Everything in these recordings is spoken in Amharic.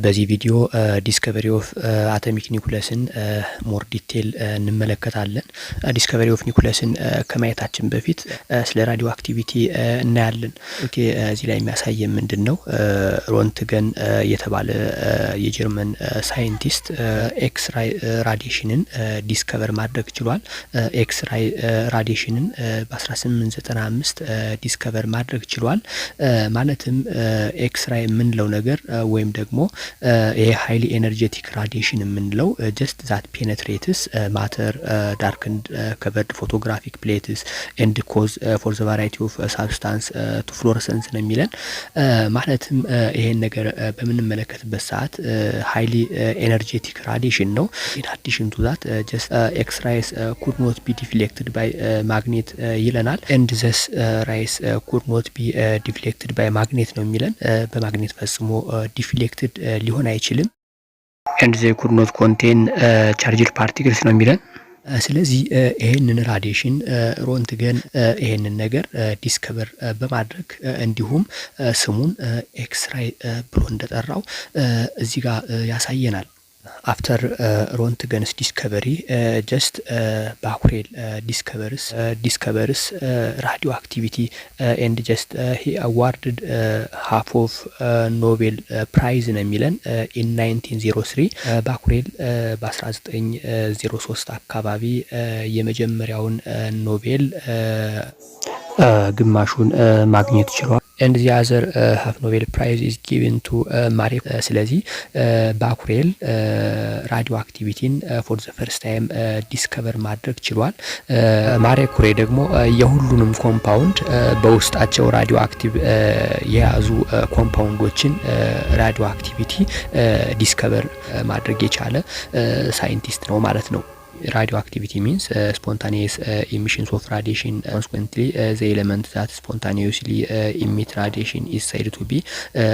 በዚህ ቪዲዮ ዲስከቨሪ ኦፍ አቶሚክ ኒኩለስን ሞር ዲቴል እንመለከታለን። ዲስከቨሪ ኦፍ ኒኩለስን ከማየታችን በፊት ስለ ራዲዮ አክቲቪቲ እናያለን። ኦኬ እዚህ ላይ የሚያሳየን ምንድነው? ሮንትገን የተባለ የጀርመን ሳይንቲስት ኤክስ ራይ ራዲዬሽንን ዲስከቨር ማድረግ ችሏል። ኤክስ ራይ ራዲዬሽንን በ1895 ዲስከቨር ማድረግ ችሏል። ማለትም ኤክስ ራይ የምንለው ነገር ወይም ደግሞ ይሄ ሃይሊ ኤነርጄቲክ ራዲዬሽን የምንለው ጀስት ዛት ፔኔትሬትስ ማተር ዳርክንድ ከቨርድ ፎቶግራፊክ ፕሌትስ ኤንድ ኮዝ ፎር ዘ ቫራይቲ ኦፍ ሳብስታንስ ቱ ፍሎረሰንስ ነው የሚለን። ማለትም ይሄን ነገር በምንመለከትበት ሰዓት ሃይሊ ኤነርጄቲክ ራዲዬሽን ነው። ኢን አዲሽን ቱ ዛት ጀስት ኤክስ ራይስ ኩድ ኖት ቢ ዲፍሌክትድ ባይ ማግኔት ይለናል። ኤንድ ዘስ ራይስ ኩድ ኖት ቢ ዲፍሌክትድ ባይ ማግኔት ነው የሚለን። በማግኔት ፈጽሞ ዲፍሌክትድ ሊሆን አይችልም። ኤንድ ዘይ ኩድ ኖት ኮንቴን ቻርጅድ ፓርቲክልስ ነው የሚለን። ስለዚህ ይሄንን ራዲዬሽን ሮንትገን ይሄንን ነገር ዲስከቨር በማድረግ እንዲሁም ስሙን ኤክስ ራይ ብሎ እንደጠራው እዚህ ጋር ያሳየናል። አፍተር ሮንትገንስ ዲስከቨሪ ጀስት ባኩሬል ዲስከቨርስ ራዲዮ አክቲቪቲ ኤንድ ጀስት ሂ አዋርድድ ሃፍ ኦፍ ኖቤል ፕራይዝ ነው የሚለን ኢን 1903። ባኩሬል በ1903 አካባቢ የመጀመሪያውን ኖቤል ግማሹን ማግኘት ችሏል። and the other half Nobel Prize is given to ማሬ ስለዚህ ባኩሬል ራዲዮ አክቲቪቲን ፎር ዘ ፈርስት ታይም ዲስከቨር ማድረግ ችሏል። ማሬ ኩሬ ደግሞ የሁሉንም ኮምፓውንድ በውስጣቸው ራዲዮ አክቲቭ የያዙ ኮምፓውንዶችን ራዲዮ አክቲቪቲ ዲስከቨር ማድረግ የቻለ ሳይንቲስት ነው ማለት ነው። radioactivity means spontaneous emissions of radiation. Consequently, the element that spontaneously emit radiation is said to be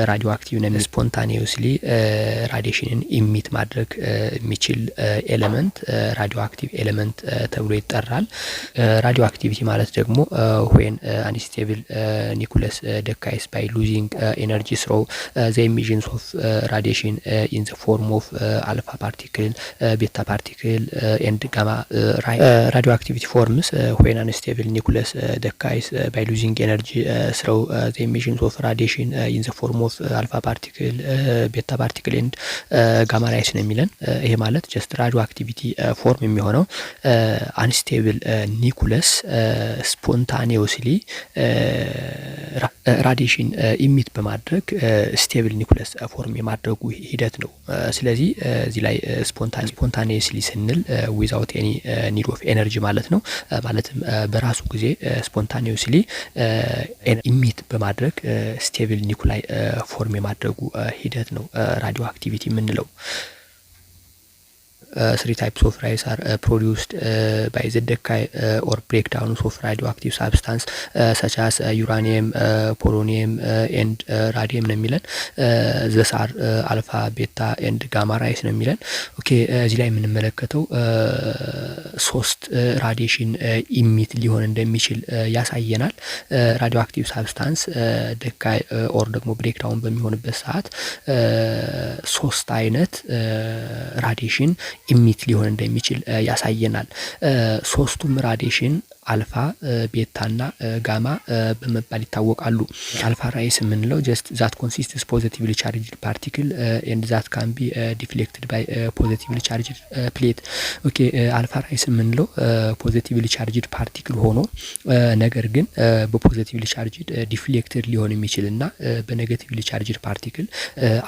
radioactive. And spontaneously radiation emit ማድረግ የሚችል ኤሌመንት radioactive element ተብሎ ይጠራል። radioactivity ማለት ደግሞ when unstable nucleus decays by losing energy through the emissions of radiation in the form of alpha particle, beta particle and gamma ray. Radioactivity forms when unstable nucleus decays by losing energy through the emissions of radiation in the form of alpha particle, beta particle and gamma rays ነው የሚለን። ይሄ ማለት ጀስት radioactivity ፎርም የሚሆነው unstable nucleus ስፖንታኒየስሊ ራዲዬሽን ኢሚት በማድረግ ስቴብል ኒኩለስ ፎርም የማድረጉ ሂደት ነው። ስለዚህ እዚህ ላይ ስፖንታኒየስሊ ስንል ዊዛውት ኤኒ ኒድ ኦፍ ኤነርጂ ማለት ነው። ማለትም በራሱ ጊዜ ስፖንታኒየስሊ ኢሚት በማድረግ ስቴብል ኒኩላይ ፎርም የማድረጉ ሂደት ነው ራዲዮ አክቲቪቲ የምንለው። Three types of rays are produced by the decay or breakdown of radioactive substance such as uranium, polonium and radium ነው የሚለን። these are alpha, beta and gamma rays ነው የሚለን። ኦኬ እዚህ ላይ የምንመለከተው ሶስት ራዲዬሽን ኢሚት ሊሆን እንደሚችል ያሳየናል። ራዲዮአክቲቭ ሳብስታንስ ደካይ ኦር ደግሞ ብሬክዳውን በሚሆንበት ሰዓት ሶስት አይነት ራዲዬሽን ኢሚት ሊሆን እንደሚችል ያሳየናል። ሶስቱም ራዲዬሽን አልፋ፣ ቤታ እና ጋማ በመባል ይታወቃሉ። አልፋ ራይስ የምንለው ጀስት ዛት ኮንሲስትስ ፖዚቲቭሊ ቻርጅድ ፓርቲክል ኤንድ ዛት ካን ቢ ዲፍሌክትድ ባይ ፖዚቲቭሊ ቻርጅድ ፕሌት። ኦኬ አልፋ ራይስ የምንለው ፖዚቲቭሊ ቻርጅድ ፓርቲክል ሆኖ ነገር ግን በፖዚቲቭሊ ቻርጅድ ዲፍሌክትድ ሊሆን የሚችል እና በኔጌቲቭሊ ቻርጅድ ፓርቲክል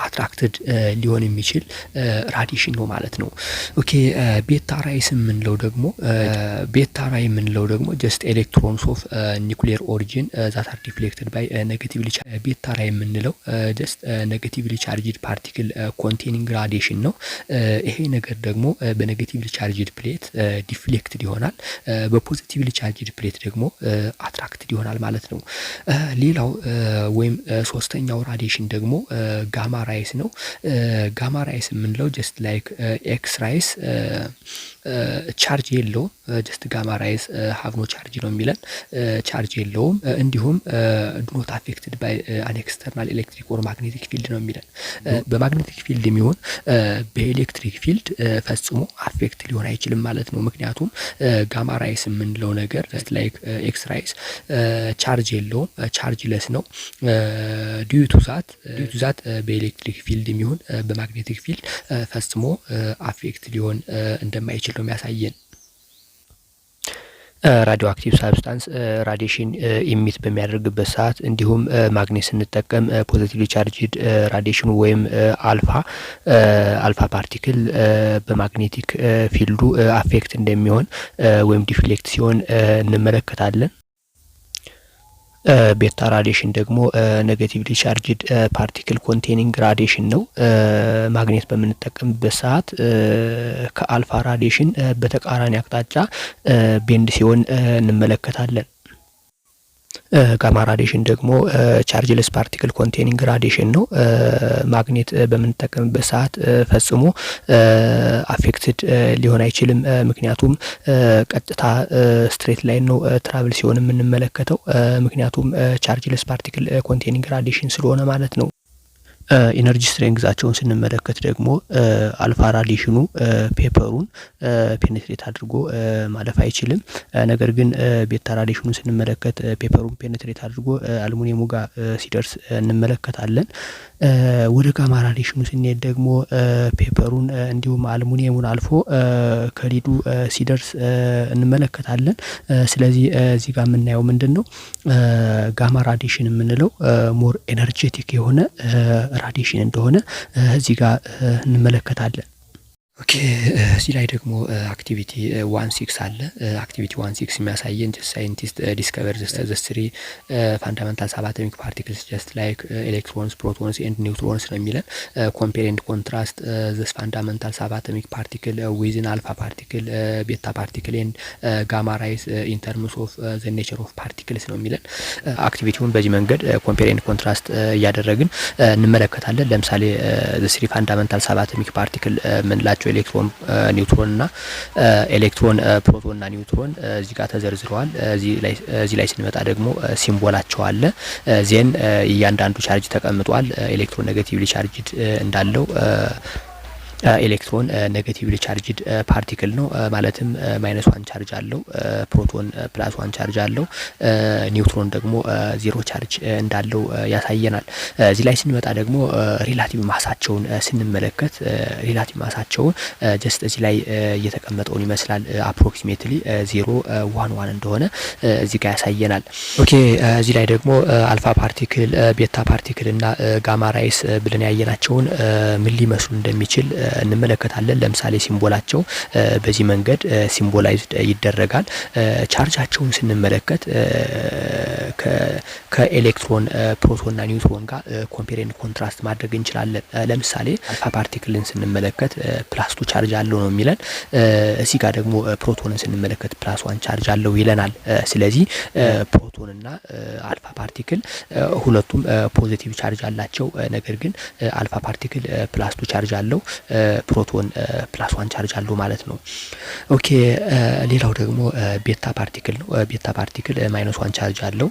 አትራክትድ ሊሆን የሚችል ራዲዬሽን ነው ማለት ነው። ኦኬ ቤታ ራይስ የምንለው ደግሞ ጀስት ኤሌክትሮንስ ኦፍ ኒኩሊየር ኦሪጂን ዛት አር ዲፍሌክትድ ባይ ኔጌቲቭሊ ቤታ ራይ የምንለው ጀስት ኔጌቲቭሊ ቻርጅድ ፓርቲክል ኮንቴኒንግ ራዲዬሽን ነው። ይሄ ነገር ደግሞ በኔጌቲቭሊ ቻርጅድ ፕሌት ዲፍሌክትድ ይሆናል፣ በፖዚቲቭሊ ቻርጅድ ፕሌት ደግሞ አትራክትድ ይሆናል ማለት ነው። ሌላው ወይም ሶስተኛው ራዲዬሽን ደግሞ ጋማ ራይስ ነው። ጋማ ራይስ የምንለው ጀስት ላይክ ኤክስ ራይስ ቻርጅ የለውም ጀስት ጋማ ራይስ ሃቭ ኖ ቻርጅ ነው የሚለን፣ ቻርጅ የለውም። እንዲሁም ዱ ኖት አፌክትድ ባይ አን ኤክስተርናል ኤሌክትሪክ ኦር ማግኔቲክ ፊልድ ነው የሚለን። በማግኔቲክ ፊልድ የሚሆን በኤሌክትሪክ ፊልድ ፈጽሞ አፌክት ሊሆን አይችልም ማለት ነው። ምክንያቱም ጋማ ራይስ የምንለው ነገር ጀስት ላይክ ኤክስ ራይስ ቻርጅ የለውም፣ ቻርጅ ለስ ነው። ዲዩ ቱ ዛት በኤሌክትሪክ ፊልድ የሚሆን በማግኔቲክ ፊልድ ፈጽሞ አፌክት ሊሆን እንደማይችል ነው የሚያሳየን። ራዲዮ አክቲቭ ሳብስታንስ ራዲሽን ኢሚት በሚያደርግበት ሰዓት እንዲሁም ማግኔት ስንጠቀም ፖዚቲቭሊ ቻርጅድ ራዲሽኑ ወይም አልፋ ፓርቲክል በማግኔቲክ ፊልዱ አፌክት እንደሚሆን ወይም ዲፍሌክት ሲሆን እንመለከታለን። ቤታ ራዲሽን ደግሞ ኔጌቲቭሊ ቻርጅድ ፓርቲክል ኮንቴኒንግ ራዲሽን ነው። ማግኔት በምንጠቀምበት ሰዓት ከአልፋ ራዲሽን በተቃራኒ አቅጣጫ ቤንድ ሲሆን እንመለከታለን። ጋማ ራዲሽን ደግሞ ቻርጅለስ ፓርቲክል ኮንቴኒንግ ራዲሽን ነው። ማግኔት በምንጠቀምበት ሰዓት ፈጽሞ አፌክትድ ሊሆን አይችልም። ምክንያቱም ቀጥታ ስትሬት ላይን ነው ትራቭል ሲሆን የምንመለከተው፣ ምክንያቱም ቻርጅለስ ፓርቲክል ኮንቴኒንግ ራዲሽን ስለሆነ ማለት ነው። ኢነርጂ ስትሬንግዛቸውን ስንመለከት ደግሞ አልፋ ራዲሽኑ ፔፐሩን ፔኔትሬት አድርጎ ማለፍ አይችልም። ነገር ግን ቤታ ራዲሽኑ ስንመለከት ፔፐሩን ፔኔትሬት አድርጎ አልሙኒየሙ ጋር ሲደርስ እንመለከታለን። ወደ ጋማ ራዲሽኑ ስንሄድ ደግሞ ፔፐሩን እንዲሁም አልሙኒየሙን አልፎ ከሊዱ ሲደርስ እንመለከታለን። ስለዚህ እዚህ ጋር የምናየው ምንድን ነው? ጋማ ራዲሽን የምንለው ሞር ኤነርጄቲክ የሆነ ራዲሽን እንደሆነ እዚህ ጋር እንመለከታለን። ኦኬ እዚህ ላይ ደግሞ አክቲቪቲ 16 አለ። አክቲቪቲ 16 የሚያሳየን ሳይንቲስት ዲስከቨር ዘ ስሪ ፋንዳመንታልስ ኦፍ አቶሚክ ፓርቲክልስ ጀስት ላይክ ኤሌክትሮንስ ፕሮቶንስ ኤንድ ኒውትሮንስ ነው የሚለን። ኮምፔር ኤንድ ኮንትራስት ዘ ፋንዳመንታልስ ኦፍ አቶሚክ ፓርቲክል ዊዝን አልፋ ፓርቲክል ቤታ ፓርቲክል ኤንድ ጋማ ራይስ ኢን ተርምስ ኦፍ ዘ ኔቸር ኦፍ ፓርቲክልስ ነው የሚለን። አክቲቪቲውን በዚህ መንገድ ኮምፔር ኤንድ ኮንትራስት እያደረግን እንመለከታለን። ለምሳሌ ዘ ስሪ ፋንዳመንታልስ ኦፍ አቶሚክ ፓርቲክል ምንላቸው ኤሌክትሮን፣ ኒውትሮን እና ኤሌክትሮን፣ ፕሮቶን እና ኒውትሮን እዚህ ጋር ተዘርዝረዋል። እዚህ ላይ ስንመጣ ደግሞ ሲምቦላቸው አለ። ዜን እያንዳንዱ ቻርጅ ተቀምጧል። ኤሌክትሮን ኔጌቲቭሊ ቻርጅድ እንዳለው ኤሌክትሮን ኔጌቲቭሊ ቻርጅድ ፓርቲክል ነው። ማለትም -1 ቻርጅ አለው። ፕሮቶን +1 ቻርጅ አለው። ኒውትሮን ደግሞ 0 ቻርጅ እንዳለው ያሳየናል። እዚህ ላይ ስንመጣ ደግሞ ሪላቲቭ ማሳቸውን ስንመለከት ሪላቲቭ ማሳቸውን ጀስት እዚህ ላይ እየተቀመጠውን ይመስላል። አፕሮክሲሜትሊ 0.11 እንደሆነ እዚህ ጋር ያሳየናል። ኦኬ እዚህ ላይ ደግሞ አልፋ ፓርቲክል፣ ቤታ ፓርቲክል እና ጋማ ራይስ ብለን ያየናቸውን ምን ሊመስሉ እንደሚችል እንመለከታለን። ለምሳሌ ሲምቦላቸው በዚህ መንገድ ሲምቦላይዝድ ይደረጋል። ቻርጃቸውን ስንመለከት ከኤሌክትሮን ፕሮቶንና ኒውትሮን ጋር ኮምፔር ኤንድ ኮንትራስት ማድረግ እንችላለን። ለምሳሌ አልፋ ፓርቲክልን ስንመለከት +2 ቻርጅ አለው ነው የሚለን። እዚህ ጋር ደግሞ ፕሮቶንን ስንመለከት +1 ቻርጅ አለው ይለናል። ስለዚህ ፕሮቶንና አልፋ ፓርቲክል ሁለቱም ፖዚቲቭ ቻርጅ አላቸው። ነገር ግን አልፋ ፓርቲክል +2 ቻርጅ አለው፣ ፕሮቶን +1 ቻርጅ አለው ማለት ነው። ኦኬ ሌላው ደግሞ ቤታ ፓርቲክል ነው። ቤታ ፓርቲክል -1 ቻርጅ አለው።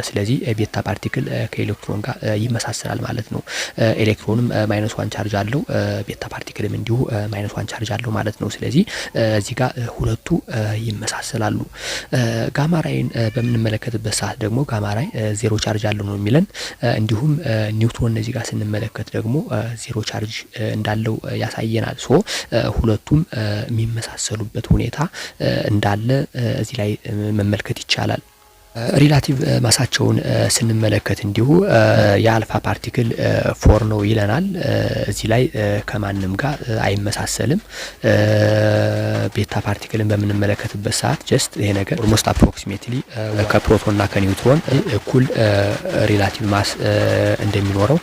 ስለዚህ ቤታ ፓርቲክል ከኤሌክትሮን ጋር ይመሳሰላል ማለት ነው። ኤሌክትሮንም -1 ቻርጅ አለው፣ ቤታ ፓርቲክልም እንዲሁ -1 ቻርጅ አለው ማለት ነው። ስለዚህ እዚህ ጋር ሁለቱ ይመሳሰላሉ። ጋማ ራይን በምንመለከትበት ሰዓት ደግሞ ጋማ ራይ 0 ቻርጅ አለው ነው የሚለን። እንዲሁም ኒውትሮን እዚህ ጋር ስንመለከት ደግሞ 0 ቻርጅ እንዳለው ያሳየናል። ሶ ሁለቱም የሚመሳሰሉበት ሁኔታ እንዳለ እዚህ ላይ መመልከት ይቻላል። ሪላቲቭ ማሳቸውን ስንመለከት እንዲሁ የአልፋ ፓርቲክል 4 ነው ይለናል። እዚህ ላይ ከማንም ጋር አይመሳሰልም። ቤታ ፓርቲክልን በምንመለከትበት ሰዓት ጀስት ይሄ ነገር ኦልሞስት አፕሮክሲሜትሊ ከፕሮቶን እና ከኒውትሮን እኩል ሪላቲቭ ማስ እንደሚኖረው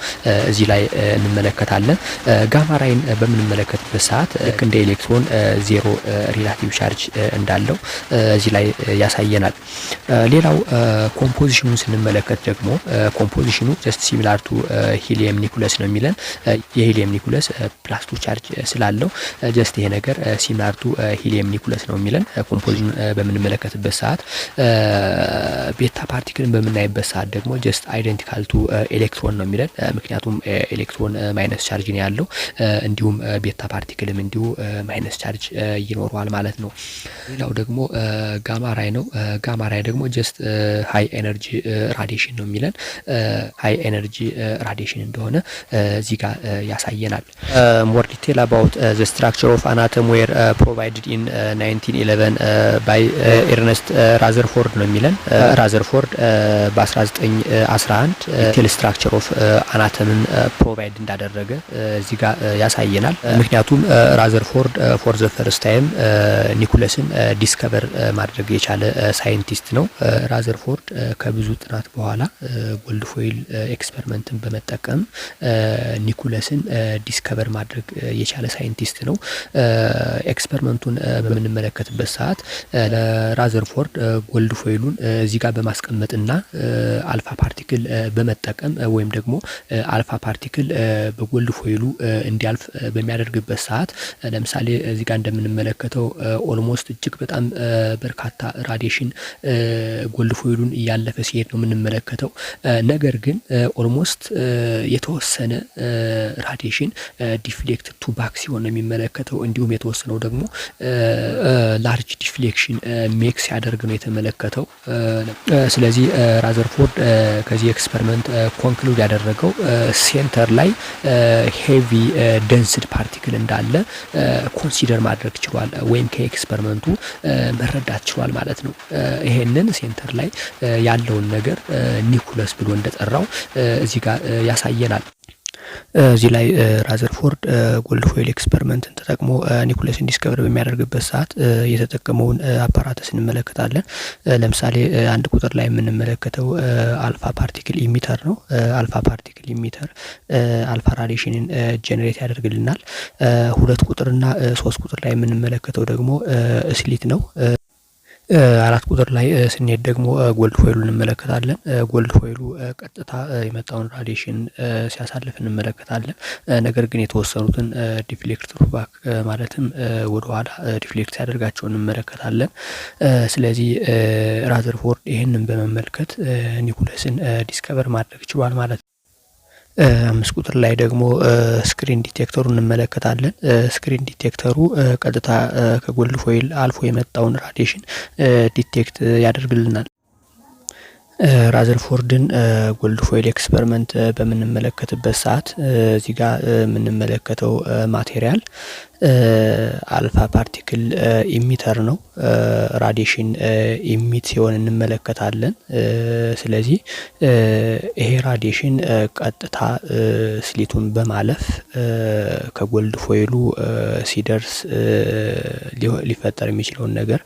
እዚህ ላይ እንመለከታለን። ጋማ ራይን በምንመለከትበት ሰዓት ልክ እንደ ኤሌክትሮን 0 ሪላቲቭ ቻርጅ እንዳለው እዚህ ላይ ያሳየናል። ሌላው ኮምፖዚሽኑን ስንመለከት ደግሞ ኮምፖዚሽኑ ጀስት ሲሚላር ቱ ሂሊየም ኒኩለስ ነው የሚለን። የሂሊየም ኒኩለስ ፕላስ 2 ቻርጅ ስላለው ጀስት ይሄ ነገር ሲሚላር ቱ ሂሊየም ኒኩለስ ነው የሚለን። ኮምፖዚሽኑን በምንመለከትበት ሰዓት ቤታ ፓርቲክልን በምናይበት ሰዓት ደግሞ ጀስት አይደንቲካል ቱ ኤሌክትሮን ነው የሚለን። ምክንያቱም ኤሌክትሮን ማይነስ ቻርጅ ነው ያለው፣ እንዲሁም ቤታ ፓርቲክልም እንዲሁ ማይነስ ቻርጅ ይኖረዋል ማለት ነው። ሌላው ደግሞ ጋማ ራይ ነው። ጋማ ራይ ደግሞ ጀስት ሃይ ኤነርጂ ራዲሽን ነው የሚለን። ሃይ ኤነርጂ ራዲሽን እንደሆነ እዚህ ጋር ያሳየናል። ሞር ዲቴል አባውት ዘ ስትራክቸር ኦፍ አን አተም ዌር ፕሮቫይድድ ኢን 1911 ባይ ኤርነስት ራዘርፎርድ ነው የሚለን። ራዘርፎርድ በ1911 ዲቴል ስትራክቸር ኦፍ አን አተምን ፕሮቫይድ እንዳደረገ እዚህ ጋር ያሳየናል። ምክንያቱም ራዘርፎርድ ፎር ዘ ፈርስት ታይም ኒኩለስን ዲስከቨር ማድረግ የቻለ ሳይንቲስት ነው። ራዘርፎርድ ከብዙ ጥናት በኋላ ጎልድ ፎይል ኤክስፐሪመንትን በመጠቀም ኒኩለስን ዲስከቨር ማድረግ የቻለ ሳይንቲስት ነው። ኤክስፐሪመንቱን በምንመለከትበት ሰዓት ለራዘርፎርድ ጎልድ ፎይሉን እዚህ ጋር በማስቀመጥና አልፋ ፓርቲክል በመጠቀም ወይም ደግሞ አልፋ ፓርቲክል በጎልድ ፎይሉ እንዲያልፍ በሚያደርግበት ሰዓት ለምሳሌ እዚህ ጋር እንደምንመለከተው ኦልሞስት እጅግ በጣም በርካታ ራዲሽን ጎልድ ፎይሉን እያለፈ ሲሄድ ነው የምንመለከተው። ነገር ግን ኦልሞስት የተወሰነ ራዲሽን ዲፍሌክት ቱ ባክ ሲሆን ነው የሚመለከተው። እንዲሁም የተወሰነው ደግሞ ላርጅ ዲፍሌክሽን ሜክ ሲያደርግ ነው የተመለከተው። ስለዚህ ራዘርፎርድ ከዚህ ኤክስፐሪመንት ኮንክሉድ ያደረገው ሴንተር ላይ ሄቪ ደንስድ ፓርቲክል እንዳለ ኮንሲደር ማድረግ ችሏል፣ ወይም ከኤክስፐሪመንቱ መረዳት ችሏል ማለት ነው። ይሄንን ሴንተር ላይ ያለውን ነገር ኒኩለስ ብሎ እንደጠራው እዚህ ጋር ያሳየናል። እዚህ ላይ ራዘርፎርድ ጎልድ ፎይል ኤክስፐሪመንትን ተጠቅሞ ኒኩለስን ዲስከቨር በሚያደርግበት ሰዓት የተጠቀመውን አፓራተስ እንመለከታለን። ለምሳሌ አንድ ቁጥር ላይ የምንመለከተው አልፋ ፓርቲክል ኢሚተር ነው። አልፋ ፓርቲክል ኢሚተር አልፋ ራዲሽንን ጄኔሬት ያደርግልናል። 2 ቁጥርና 3 ቁጥር ላይ የምንመለከተው ደግሞ ስሊት ነው። 4 ቁጥር ላይ ስንሄድ ደግሞ ጎልድ ፎይሉ እንመለከታለን። ጎልድ ፎይሉ ቀጥታ የመጣውን ራዲሽን ሲያሳልፍ እንመለከታለን። ነገር ግን የተወሰኑትን ዲፍሌክት ባክ ማለትም ወደኋላ ዲፍሌክት ሲያደርጋቸው እንመለከታለን። ስለዚህ ራዘርፎርድ ይህንን በመመልከት ኒኩለስን ዲስከቨር ማድረግ ችሏል ማለት ነው። 5 ቁጥር ላይ ደግሞ ስክሪን ዲቴክተሩ እንመለከታለን። ስክሪን ዲቴክተሩ ቀጥታ ከጎልድ ፎይል አልፎ የመጣውን ራዲሽን ዲቴክት ያደርግልናል። ራዘርፎርድን ጎልድ ፎይል ኤክስፐሪመንት በምንመለከትበት ሰዓት እዚህ ጋር የምንመለከተው ማቴሪያል አልፋ ፓርቲክል ኢሚተር ነው። ራዲሽን ኢሚት ሲሆን እንመለከታለን። ስለዚህ ይሄ ራዲሽን ቀጥታ ስሊቱን በማለፍ ከጎልድ ፎይሉ ሲደርስ ሊፈጠር የሚችለውን ነገር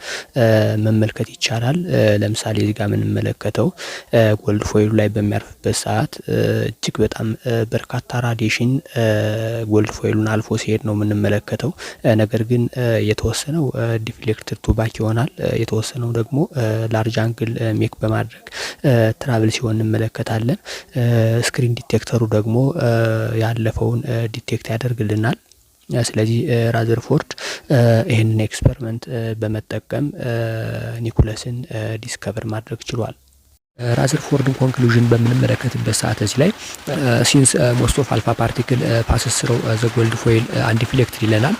መመልከት ይቻላል። ለምሳሌ እዚህ ጋር የምንመለከተው ጎልድ ፎይሉ ላይ በሚያርፍበት ሰዓት እጅግ በጣም በርካታ ራዲሽን ጎልድ ፎይሉን አልፎ ሲሄድ ነው የምንመለከተው። ነገር ግን የተወሰነው ዲፍሌክትድ ቱ ባክ ይሆናል። የተወሰነው ደግሞ ላርጅ አንግል ሜክ በማድረግ ትራቭል ሲሆን እንመለከታለን። ስክሪን ዲቴክተሩ ደግሞ ያለፈውን ዲቴክት ያደርግልናል። ስለዚህ ራዘርፎርድ ይህንን ኤክስፐሪመንት በመጠቀም ኒኩለስን ዲስከቨር ማድረግ ችሏል። ራዘርፎርድን ኮንክሉዥን በምንመለከትበት ሰዓት እዚህ ላይ ሲንስ ሞስት ኦፍ አልፋ ፓርቲክል ፓስስ ስሩ ዘ ጎልድ ፎይል አንዲፍሌክትድ ይለናል።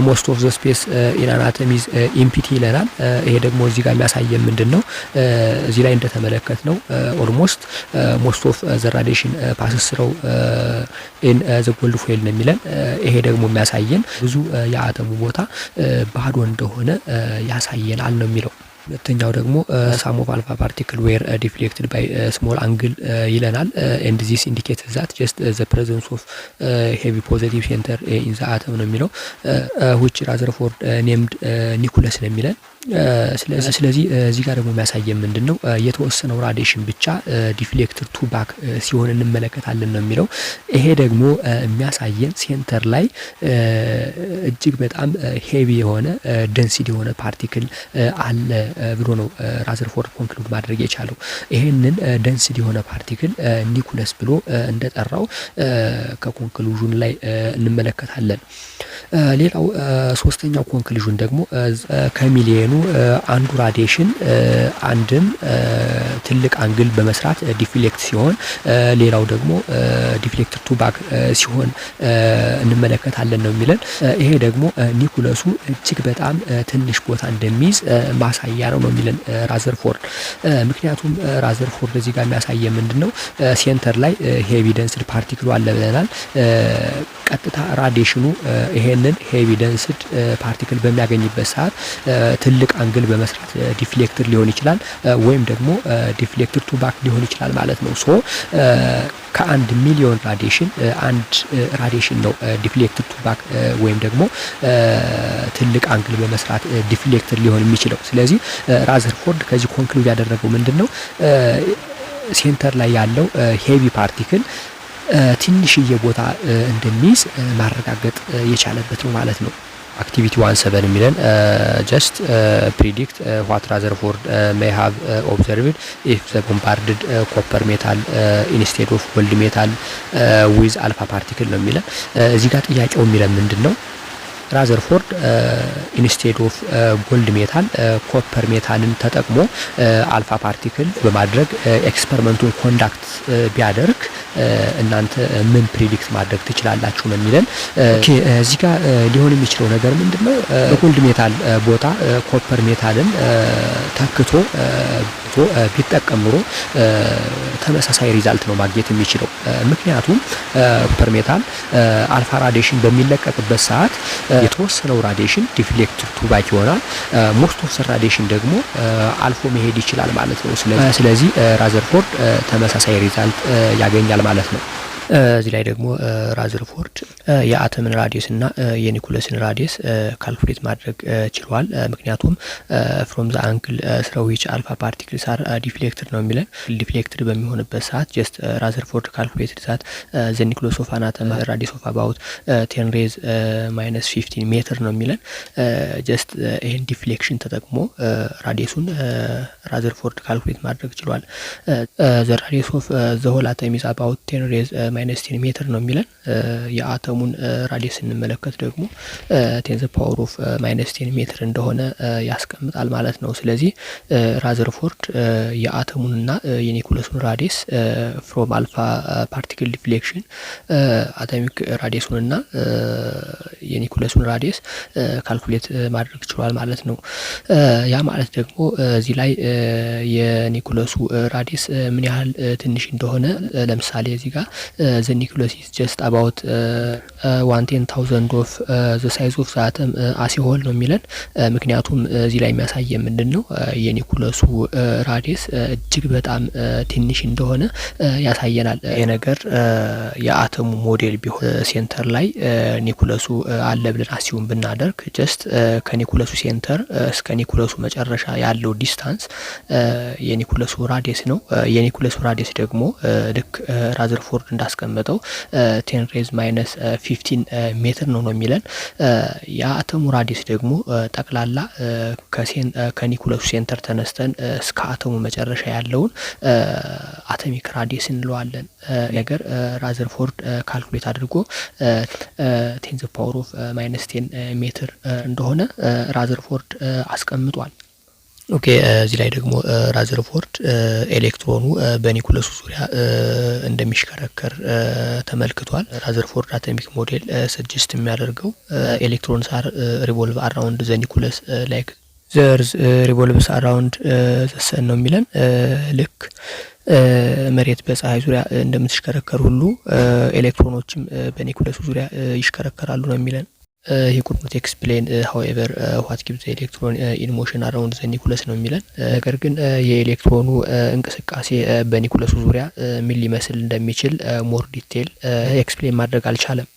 ሞስት ኦፍ ዘ ስፔስ ኢን አን አተም ኢዝ ኢምፒቲ ይለናል። ይሄ ደግሞ እዚህ ጋር የሚያሳየን ምንድን ነው? እዚህ ላይ እንደተመለከት ነው ኦልሞስት ሞስት ኦፍ ዘ ራዲሽን ፓስስ ስሩ ኢን ዘ ጎልድ ፎይል ነው የሚለን። ይሄ ደግሞ የሚያሳየን ብዙ የአተሙ ቦታ ባዶ እንደሆነ ያሳየናል ነው የሚለው። ሁለተኛው ደግሞ ሳም ኦፍ አልፋ ፓርቲክል ዌር ዲፍሌክትድ ባይ ስሞል አንግል ይለናል። ኤንድ ዚስ ኢንዲኬትስ ዛት ጀስት ዘ ፕሬዘንስ ኦፍ ሄቪ ፖዚቲቭ ሴንተር ኢን ዘ አተም ነው የሚለው which ራዘርፎርድ ኔምድ ኒኩለስ ነው የሚለን። ስለዚህ እዚህ ጋር ደግሞ የሚያሳየን ምንድነው የተወሰነው ራዲዬሽን ብቻ ዲፍሌክትድ ቱ ባክ ሲሆን እንመለከታለን ነው የሚለው። ይሄ ደግሞ የሚያሳየን ሴንተር ላይ እጅግ በጣም ሄቪ የሆነ ደንሲቲ የሆነ ፓርቲክል አለ ብሎ ነው ራዘርፎርድ ኮንክሉድ ማድረግ የቻለው። ይሄንን ደንሲቲ የሆነ ፓርቲክል ኒኩለስ ብሎ እንደጠራው ከኮንክሉዥን ላይ እንመለከታለን። ሌላው ሶስተኛው ኮንክሉዥን ደግሞ ከሚሊየኑ አንዱ ራዲዬሽን አንድን ትልቅ አንግል በመስራት ዲፍሌክት ሲሆን ሌላው ደግሞ ዲፍሌክትድ ቱ ባክ ሲሆን እንመለከታለን ነው የሚለን። ይሄ ደግሞ ኒኩለሱ እጅግ በጣም ትንሽ ቦታ እንደሚይዝ ማሳያ ነው የሚለን ራዘርፎርድ። ምክንያቱም ራዘርፎርድ እዚህ ጋር የሚያሳየ ምንድነው ሴንተር ላይ ሄቪ ደንስድ ፓርቲክሉ አለ ብለናል። ቀጥታ ራዲዬሽኑ ይሄንን ሄቪ ደንስድ ፓርቲክል በሚያገኝበት ሰዓት ትልቅ አንግል በመስራት ዲፍሌክትድ ሊሆን ይችላል ወይም ደግሞ ዲፍሌክትድ ቱ ባክ ሊሆን ይችላል ማለት ነው። ሶ ከአንድ ሚሊዮን ራዲዬሽን አንድ ራዲዬሽን ነው ዲፍሌክትድ ቱ ባክ ወይም ደግሞ ትልቅ አንግል በመስራት ዲፍሌክትድ ሊሆን የሚችለው። ስለዚህ ራዘርፎርድ ከዚህ ኮንክሉድ ያደረገው ምንድነው ሴንተር ላይ ያለው ሄቪ ፓርቲክል ትንሽዬ ቦታ እንደሚይዝ ማረጋገጥ የቻለበት ነው ማለት ነው። አክቲቪቲ 1.7 የሚለን ጀስት ፕሪዲክት ዋት ራዘርፎርድ ሜይ ሃቭ ኦብዘርቭድ ኢፍ ዘ ቦምባርድድ ኮፐር ሜታል ኢንስቴድ ኦፍ ጎልድ ሜታል ዊዝ አልፋ ፓርቲክል ነው የሚለን። እዚህ ጋር ጥያቄው የሚለን ምንድን ነው ራዘርፎርድ ኢንስቴድ ኦፍ ጎልድ ሜታል ኮፐር ሜታልን ተጠቅሞ አልፋ ፓርቲክል በማድረግ ኤክስፐሪመንቱን ኮንዳክት ቢያደርግ እናንተ ምን ፕሪዲክት ማድረግ ትችላላችሁ ነው የሚለን። ኦኬ እዚህ ጋር ሊሆን የሚችለው ነገር ምንድነው በጎልድ ሜታል ቦታ ኮፐር ሜታልን ተክቶ ቢጠቀም ኑሮ ተመሳሳይ ሪዛልት ነው ማግኘት የሚችለው። ምክንያቱም ኮፐር ሜታል አልፋ ራዲዬሽን በሚለቀቅበት ሰዓት የተወሰነው ራዲዬሽን ዲፍሌክትድ ቱ ባክ ይሆናል። ሞስት ኦፍ ራዲዬሽን ደግሞ አልፎ መሄድ ይችላል ማለት ነው። ስለዚህ ራዘርፎርድ ተመሳሳይ ሪዛልት ያገኛል ማለት ነው። እዚህ ላይ ደግሞ ራዘርፎርድ የአተምን ራዲየስ እና የኒኩለስን ራዲየስ ካልኩሌት ማድረግ ችሏል። ምክንያቱም ፍሮም ዘ አንግል ስራው ዊች አልፋ ፓርቲክልስ አር ዲፍሌክትድ ነው የሚለን። ዲፍሌክትድ በሚሆንበት ሰዓት ጀስት ራዘርፎርድ ካልኩሌትድ ዛት ዘ ኒኩለስ ኦፍ አን አተም ራዲየስ ኦፍ አባውት 10 ሬዝ ማይነስ 15 ሜትር ነው የሚለን። ጀስት ይሄን ዲፍሌክሽን ተጠቅሞ ራዲየሱን ራዘርፎርድ ካልኩሌት ማድረግ ችሏል። ዘ ራዲየስ ኦፍ ዘ ሆል አተም ኢዝ አባውት 10 ሬዝ ማይነስ 10 ሜትር ነው የሚለን። የአተሙን ራዲየስ ስንመለከት ደግሞ 10 ዘ ፓወር ኦፍ ማይነስ 10 ሜትር እንደሆነ ያስቀምጣል ማለት ነው። ስለዚህ ራዘርፎርድ የአተሙንና የኒኩለሱን ራዲየስ ፍሮም አልፋ ፓርቲክል ዲፍሌክሽን አቶሚክ ራዲየሱንና የኒኩለሱን ራዲየስ ካልኩሌት ማድረግ ችሏል ማለት ነው። ያ ማለት ደግሞ እዚህ ላይ የኒኩለሱ ራዲየስ ምን ያህል ትንሽ እንደሆነ ለምሳሌ እዚህ ጋር the nucleus is just about 1/10,000 of the size of the atom as a whole ነው የሚለን። ምክንያቱም እዚህ ላይ የሚያሳየን ምንድነው የኒኩለሱ ራዲየስ እጅግ በጣም ትንሽ እንደሆነ ያሳየናል። የነገር የአተሙ ሞዴል ቢሆን ሴንተር ላይ ኒኩለሱ አለ ብለን አሲዩም ብናደርግ ጀስት ከኒኩለሱ ሴንተር እስከ ኒኩለሱ መጨረሻ ያለው ዲስታንስ የኒኩለሱ ራዲየስ ነው። የኒኩለሱ ራዲየስ ደግሞ ልክ ራዘርፎርድ እንዳስቀመጠው 10 ሬዝ ማይነስ 15 ሜትር ነው የሚለን። የአተሙ ራዲየስ ደግሞ ጠቅላላ ከኒኩለሱ ሴንተር ተነስተን እስከ አተሙ መጨረሻ ያለውን አቶሚክ ራዲየስ እንለዋለን። ነገር ራዘርፎርድ ካልኩሌት አድርጎ 10 ዘ ፓወር ኦፍ ማይነስ 10 ሜትር እንደሆነ ራዘርፎርድ አስቀምጧል። ኦኬ እዚህ ላይ ደግሞ ራዘርፎርድ ኤሌክትሮኑ በኒኩለሱ ዙሪያ እንደሚሽከረከር ተመልክቷል። ራዘርፎርድ አቶሚክ ሞዴል ሰጀስት የሚያደርገው ኤሌክትሮንስ አር ሪቮልቭ አራውንድ ዘ ኒኩለስ ላይክ ዘርዝ ሪቮልቭስ አራውንድ ዘ ሰን ነው የሚለን። ልክ መሬት በፀሐይ ዙሪያ እንደምትሽከረከር ሁሉ ኤሌክትሮኖችም በኒኩለሱ ዙሪያ ይሽከረከራሉ ነው የሚለን። he could not explain however what gives the electron in motion around the nucleus ነው የሚለን። ነገር ግን የኤሌክትሮኑ እንቅስቃሴ በኒኩለሱ ዙሪያ ምን ሊመስል እንደሚችል ሞር ዲቴል ኤክስፕሌን ማድረግ አልቻለም።